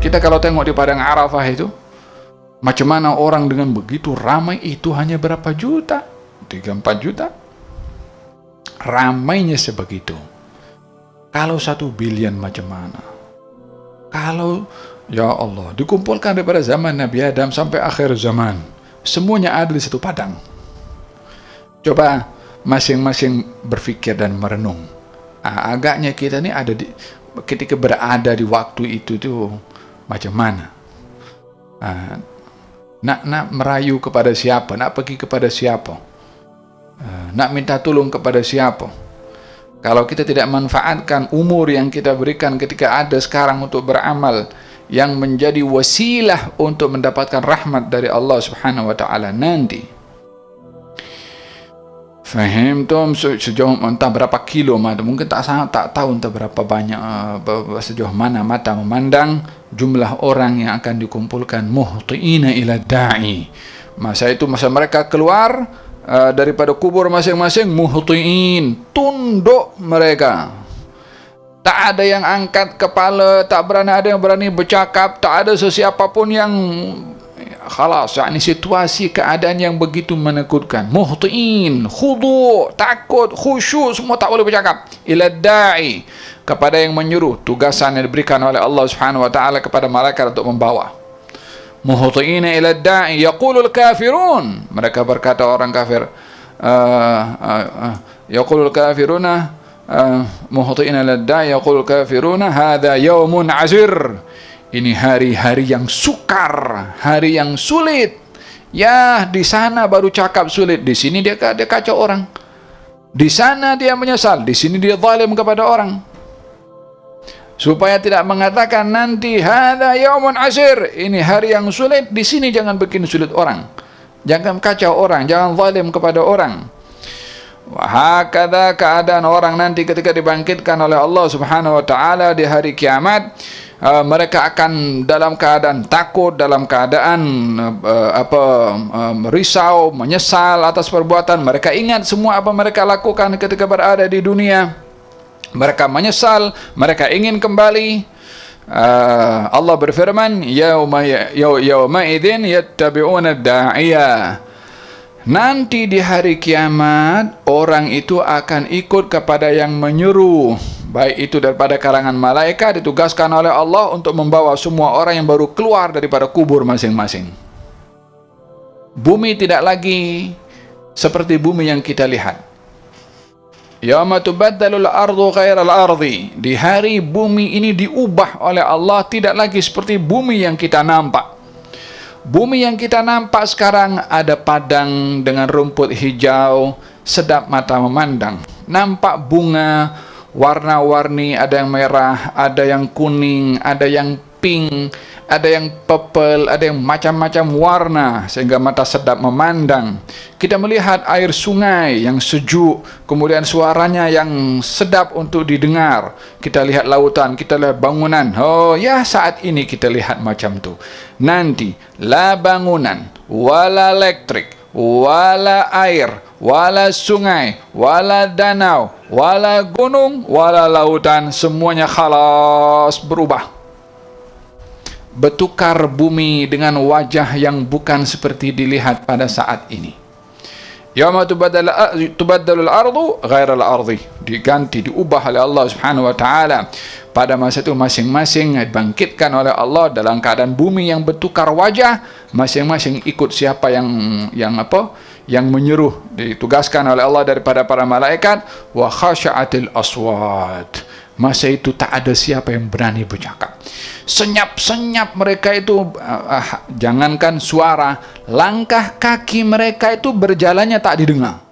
Kita kalau tengok di padang Arafah itu, macam mana orang dengan begitu ramai itu hanya berapa juta? 3-4 juta. Ramainya sebegitu. Kalau 1 billion macam mana? Kalau, ya Allah, dikumpulkan daripada zaman Nabi Adam sampai akhir zaman, semuanya ada di satu padang. Coba masing-masing berpikir dan merenung. Agaknya kita ni ada di, ketika berada di waktu itu tuh macam mana? Nak merayu kepada siapa? Nak pergi kepada siapa? Nak minta tolong kepada siapa? Kalau kita tidak manfaatkan umur yang kita berikan ketika ada sekarang untuk beramal yang menjadi wasilah untuk mendapatkan rahmat dari Allah Subhanahu wa taala nanti. Faham tum sejauh entah berapa kilo mata, mungkin tak tahu entah berapa banyak sejauh mana mata memandang jumlah orang yang akan dikumpulkan muhtiina ila da'i. Masa itu masa mereka keluar daripada kubur masing-masing, muhtiin, tunduk mereka. Tak ada yang angkat kepala, tak ada yang berani bercakap, tak ada sesiapa pun yang khalas, yakni situasi keadaan yang begitu menakutkan. Muhtiin, khudu, takut, khusyuk, semua tak boleh bercakap. Ila da'i, kepada yang menyuruh, tugasan yang diberikan oleh Allah Subhanahu wa taala kepada malaikat untuk membawa. Muhtiina ila da'i yaqulul kafirun, mereka berkata orang kafir, yaqulul kafiruna muhtiina ila da'i yaqulul kafiruna hadza yaumun azir, ini hari-hari yang sukar, hari yang sulit. Ya, di sana baru cakap sulit, di sini dia kacau orang. Di sana dia menyesal, di sini dia zalim kepada orang. Supaya tidak mengatakan nanti hadza yaumun asir, ini hari yang sulit, di sini jangan bikin sulit orang, jangan kacau orang, jangan zalim kepada orang. Wahakadha, keadaan orang nanti ketika dibangkitkan oleh Allah Subhanahu wa taala di hari kiamat, mereka akan dalam keadaan takut, dalam keadaan risau, menyesal atas perbuatan mereka. Ingat semua apa mereka lakukan ketika berada di dunia. Mereka menyesal, mereka ingin kembali. Allah berfirman, yauma idzin yattabi'una da'iya. Nanti di hari kiamat, orang itu akan ikut kepada yang menyuruh, baik itu daripada kalangan malaikat ditugaskan oleh Allah untuk membawa semua orang yang baru keluar daripada kubur masing-masing. Bumi tidak lagi seperti bumi yang kita lihat. Yauma tubaddalul ardu ghairal ardi, di hari bumi ini diubah oleh Allah, tidak lagi seperti bumi yang kita nampak. Bumi yang kita nampak sekarang ada padang dengan rumput hijau, sedap mata memandang. Nampak bunga warna-warni, ada yang merah, ada yang kuning, ada yang pink, ada yang purple, ada yang macam-macam warna sehingga mata sedap memandang. Kita melihat air sungai yang sejuk, kemudian suaranya yang sedap untuk didengar. Kita lihat lautan, kita lihat bangunan. Oh ya, saat ini kita lihat macam tu. Nanti la bangunan, wala elektrik, wala air, wala sungai, wala danau, wala gunung, wala lautan, semuanya khalas, berubah. Bertukar bumi dengan wajah yang bukan seperti dilihat pada saat ini. Yauma tubaddalul ardu ghairal ardi, diganti, diubah oleh Allah Subhanahu wa taala. Pada masa itu masing-masing dibangkitkan oleh Allah dalam keadaan bumi yang bertukar wajah, masing-masing ikut siapa yang menyuruh, ditugaskan oleh Allah daripada para malaikat. Wa khasha'atil aswat, masa itu tak ada siapa yang berani bercakap. Senyap-senyap mereka itu, jangankan suara, langkah kaki mereka itu berjalannya tak didengar.